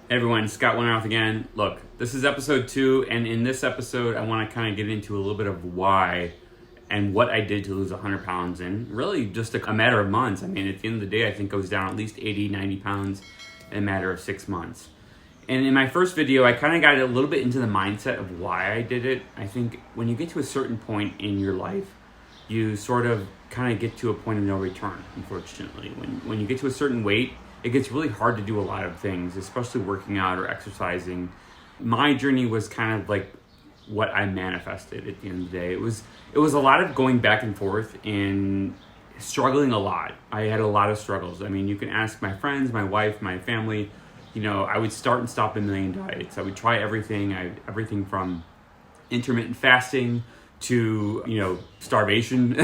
Hey everyone, Scott Winterhoff again. Look, this is episode 2, and in this episode, I want to kind of get into a little bit of why and what I did to lose 100 pounds in really just a matter of months. I mean, at the end of the day, I think I was down at least 80, 90 pounds in a matter of 6 months. And in my first video, I kind of got a little bit into the mindset of why I did it. I think when you get to a certain point in your life, you sort of kind of get to a point of no return, unfortunately. When you get to a certain weight, it gets really hard to do a lot of things, especially working out or exercising. My journey was kind of like what I manifested at the end of the day. It was a lot of going back and forth and struggling a lot. I had a lot of struggles. I mean, you can ask my friends, my wife, my family. You know, I would start and stop a million diets. I would try everything. Everything from intermittent fasting to, starvation,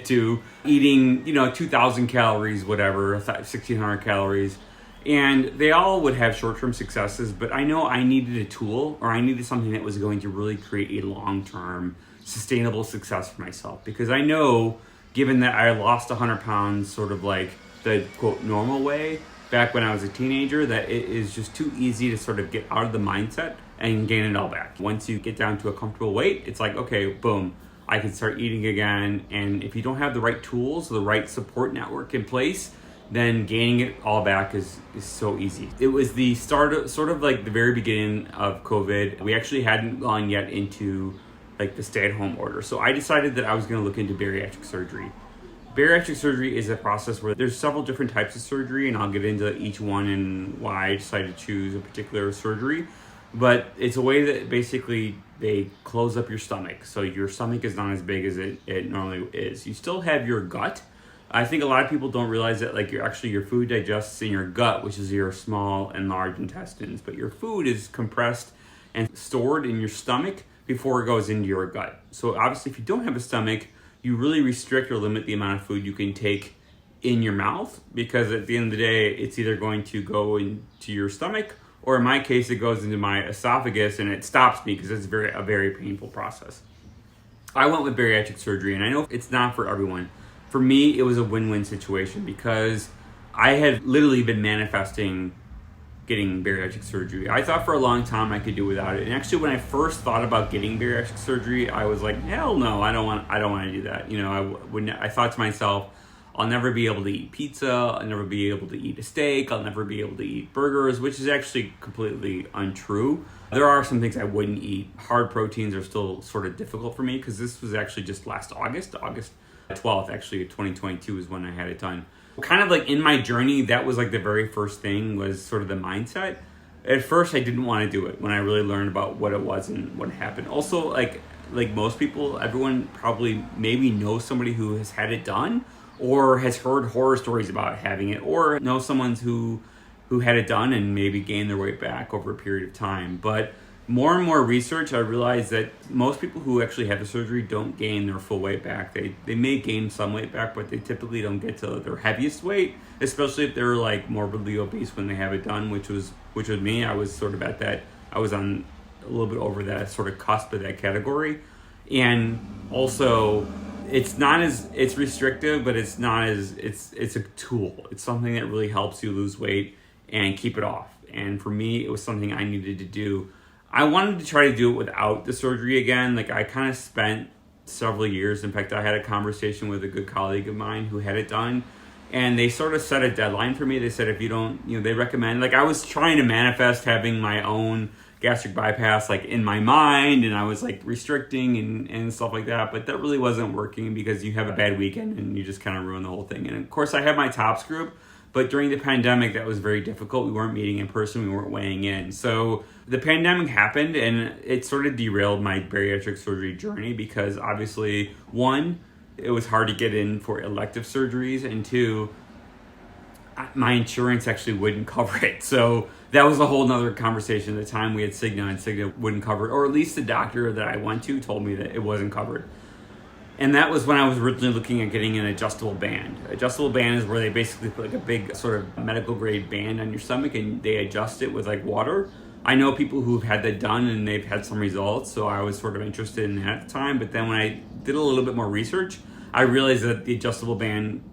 to eating, 2,000 calories, whatever, 1,600 calories. And they all would have short-term successes, but I know I needed a tool, or I needed something that was going to really create a long-term sustainable success for myself. Because I know, given that I lost 100 pounds sort of like the quote normal way back when I was a teenager, that it is just too easy to sort of get out of the mindset and gain it all back. Once you get down to a comfortable weight, it's like, okay, boom, I can start eating again. And if you don't have the right tools, the right support network in place, then gaining it all back is so easy. It was the start of, sort of like the very beginning of COVID. We actually hadn't gone yet into like the stay-at-home order. So I decided that I was gonna look into bariatric surgery. Bariatric surgery is a process where there's several different types of surgery, and I'll get into each one and why I decided to choose a particular surgery. But it's a way that basically they close up your stomach. So your stomach is not as big as it normally is. You still have your gut. I think a lot of people don't realize that like your food digests in your gut, which is your small and large intestines. But your food is compressed and stored in your stomach before it goes into your gut. So obviously if you don't have a stomach, you really restrict or limit the amount of food you can take in your mouth, because at the end of the day, it's either going to go into your stomach, or in my case, it goes into my esophagus and it stops me because it's a very painful process. I went with bariatric surgery, and I know it's not for everyone. For me, it was a win-win situation because I had literally been manifesting getting bariatric surgery. I thought for a long time I could do without it. And actually, when I first thought about getting bariatric surgery, I was like, hell no, I don't want to do that. I thought to myself, I'll never be able to eat pizza. I'll never be able to eat a steak. I'll never be able to eat burgers, which is actually completely untrue. There are some things I wouldn't eat. Hard proteins are still sort of difficult for me because this was actually just last August 12th, actually, 2022 is when I had it done. Kind of like in my journey, that was like the very first thing was sort of the mindset. At first, I didn't want to do it when I really learned about what it was and what happened. Also, like most people, everyone probably maybe knows somebody who has had it done, or has heard horror stories about having it, or knows someone who had it done and maybe gained their weight back over a period of time. But more and more research, I realized that most people who actually have the surgery don't gain their full weight back. They may gain some weight back, but they typically don't get to their heaviest weight, especially if they're like morbidly obese when they have it done, which was me. I was sort of at that, I was on a little bit over that sort of cusp of that category. And also, it's restrictive, but it's a tool. It's something that really helps you lose weight and keep it off. And for me, it was something I needed to do. I wanted to try to do it without the surgery again. Like I kind of spent several years. In fact, I had a conversation with a good colleague of mine who had it done, and they sort of set a deadline for me. They said, if you don't, they recommend, like I was trying to manifest having my own gastric bypass like in my mind, and I was like restricting and stuff like that, but that really wasn't working because you have a bad weekend and you just kind of ruin the whole thing. And of course I have my TOPS group, but during the pandemic that was very difficult. We weren't meeting in person, we weren't weighing in. So the pandemic happened and it sort of derailed my bariatric surgery journey because obviously, one, it was hard to get in for elective surgeries, and two, my insurance actually wouldn't cover it. So that was a whole nother conversation. At the time we had Cigna, and Cigna wouldn't cover it, or at least the doctor that I went to told me that it wasn't covered. And that was when I was originally looking at getting an adjustable band. Adjustable band is where they basically put like a big sort of medical grade band on your stomach and they adjust it with like water. I know people who've had that done and they've had some results, so I was sort of interested in that at the time. But then when I did a little bit more research, I realized that the adjustable band,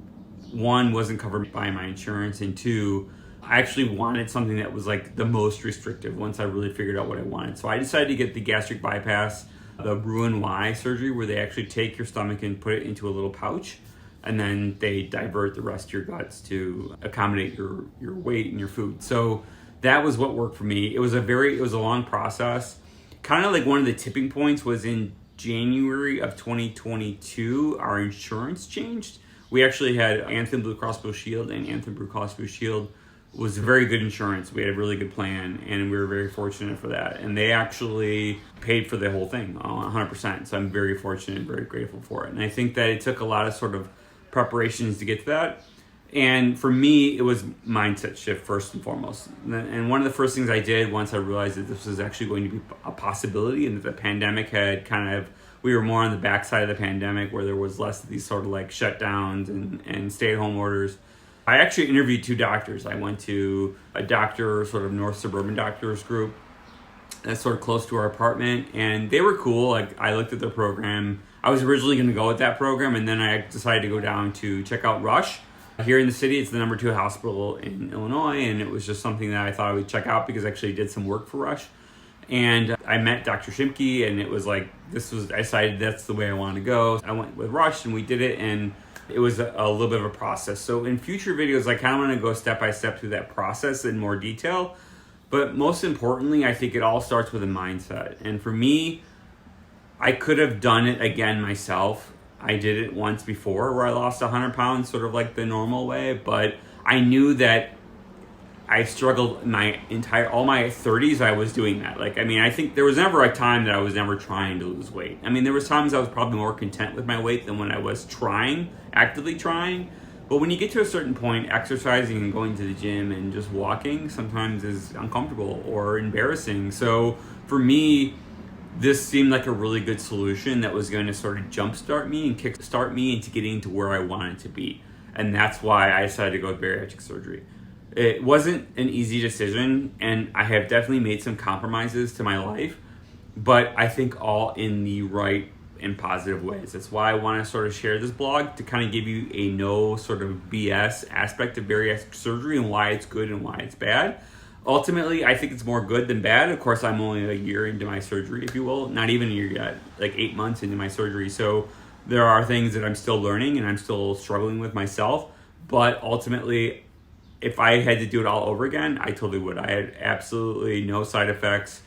one, wasn't covered by my insurance, and two, I actually wanted something that was like the most restrictive once I really figured out what I wanted. So I decided to get the gastric bypass, the Roux-en-Y surgery, where they actually take your stomach and put it into a little pouch, and then they divert the rest of your guts to accommodate your weight and your food. So that was what worked for me. It was a long process. Kind of like one of the tipping points was in January of 2022, our insurance changed. We actually had Anthem Blue Cross Blue Shield, and Anthem Blue Cross Blue Shield was very good insurance. We had a really good plan, and we were very fortunate for that. And they actually paid for the whole thing, 100%. So I'm very fortunate and very grateful for it. And I think that it took a lot of sort of preparations to get to that. And for me, it was mindset shift first and foremost. And one of the first things I did once I realized that this was actually going to be a possibility, and that the pandemic had we were more on the backside of the pandemic where there was less of these sort of like shutdowns and stay-at-home orders. I actually interviewed 2 doctors. I went to a doctor, sort of North Suburban Doctors group that's sort of close to our apartment, and they were cool. Like, I looked at their program. I was originally going to go with that program, and then I decided to go down to check out Rush. Here in the city, it's the number 2 hospital in Illinois, and it was just something that I thought I would check out because I actually did some work for Rush. And I met Dr. Shimke, and it was like, I decided that's the way I wanted to go. I went with Rush, and we did it, and it was a little bit of a process. So in future videos, I kind of want to go step by step through that process in more detail. But most importantly, I think it all starts with a mindset. And for me, I could have done it again myself. I did it once before where I lost 100 pounds, sort of like the normal way. But I knew that I struggled all my 30s. I was doing that. I think there was never a time that I was never trying to lose weight. I mean, there was times I was probably more content with my weight than when I was actively trying. But when you get to a certain point, exercising and going to the gym and just walking sometimes is uncomfortable or embarrassing. So for me, this seemed like a really good solution that was going to sort of jumpstart me and kickstart me into getting to where I wanted to be. And that's why I decided to go with bariatric surgery. It wasn't an easy decision, and I have definitely made some compromises to my life, but I think all in the right and positive ways. That's why I want to sort of share this blog, to kind of give you a no sort of BS aspect of bariatric surgery and why it's good and why it's bad. Ultimately, I think it's more good than bad. Of course, I'm only a year into my surgery, if you will. Not even a year yet, like 8 months into my surgery. So there are things that I'm still learning and I'm still struggling with myself. But ultimately, if I had to do it all over again, I totally would. I had absolutely no side effects.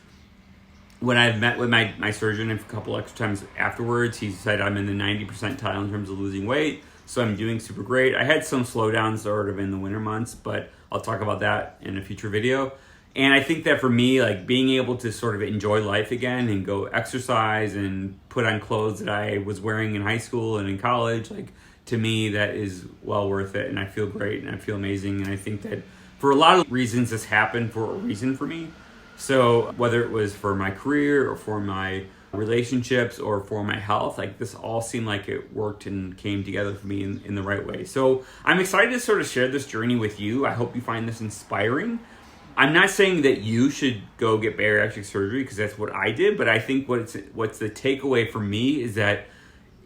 When I met with my surgeon a couple extra times afterwards, he said I'm in the 90th percentile in terms of losing weight. So I'm doing super great. I had some slowdowns sort of in the winter months, but I'll talk about that in a future video. And I think that for me, like being able to sort of enjoy life again and go exercise and put on clothes that I was wearing in high school and in college, like to me, that is well worth it. And I feel great and I feel amazing. And I think that for a lot of reasons, this happened for a reason for me. So whether it was for my career or for my relationships or for my health, like this all seemed like it worked and came together for me in the right way. So I'm excited to sort of share this journey with you. I hope you find this inspiring. I'm not saying that you should go get bariatric surgery because that's what I did, but I think what's the takeaway for me is that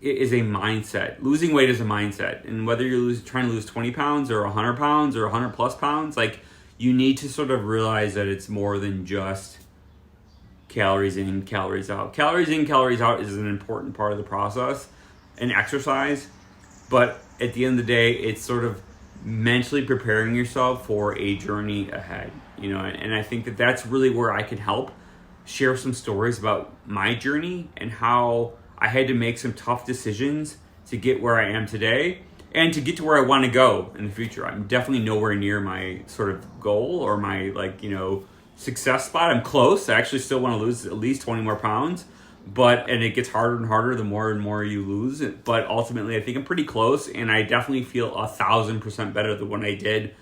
it is a mindset. Losing weight is a mindset. And whether you're trying to lose 20 pounds or 100 pounds or 100 plus pounds, like you need to sort of realize that it's more than just calories in, calories out. Calories in, calories out is an important part of the process and exercise. But at the end of the day, it's sort of mentally preparing yourself for a journey ahead, and I think that that's really where I can help share some stories about my journey and how I had to make some tough decisions to get where I am today and to get to where I want to go in the future. I'm definitely nowhere near my sort of goal or my success spot. I'm close. I actually still want to lose at least 20 more pounds, and it gets harder and harder the more and more you lose. But ultimately, I think I'm pretty close, and I definitely feel 1,000% better than when I did,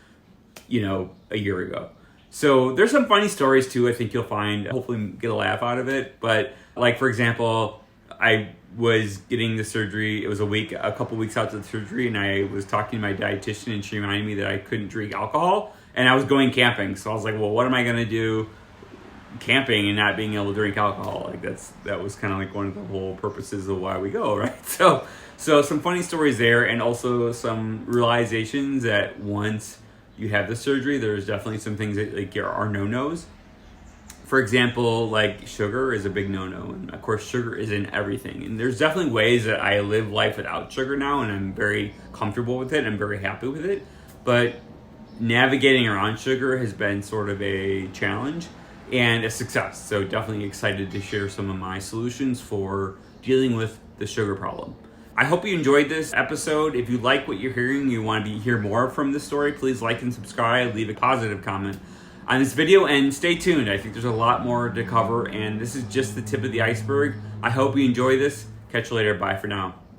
a year ago. So there's some funny stories too. I think you'll find, hopefully get a laugh out of it. But like, for example, I was getting the surgery. It was a couple weeks out to the surgery, and I was talking to my dietitian, and she reminded me that I couldn't drink alcohol, and I was going camping. So I was like, well, what am I going to do camping and not being able to drink alcohol? Like that was kind of like one of the whole purposes of why we go, right? So some funny stories there, and also some realizations that once you have the surgery, there's definitely some things that like are no-nos. For example, like sugar is a big no-no, and of course sugar is in everything. And there's definitely ways that I live life without sugar now, and I'm very comfortable with it. I'm very happy with it. But navigating around sugar has been sort of a challenge and a success. So definitely excited to share some of my solutions for dealing with the sugar problem. I hope you enjoyed this episode. If you like what you're hearing, you want to hear more from this story, please like and subscribe, leave a positive comment on this video, and stay tuned. I think there's a lot more to cover, and this is just the tip of the iceberg. I hope you enjoy this. Catch you later. Bye for now.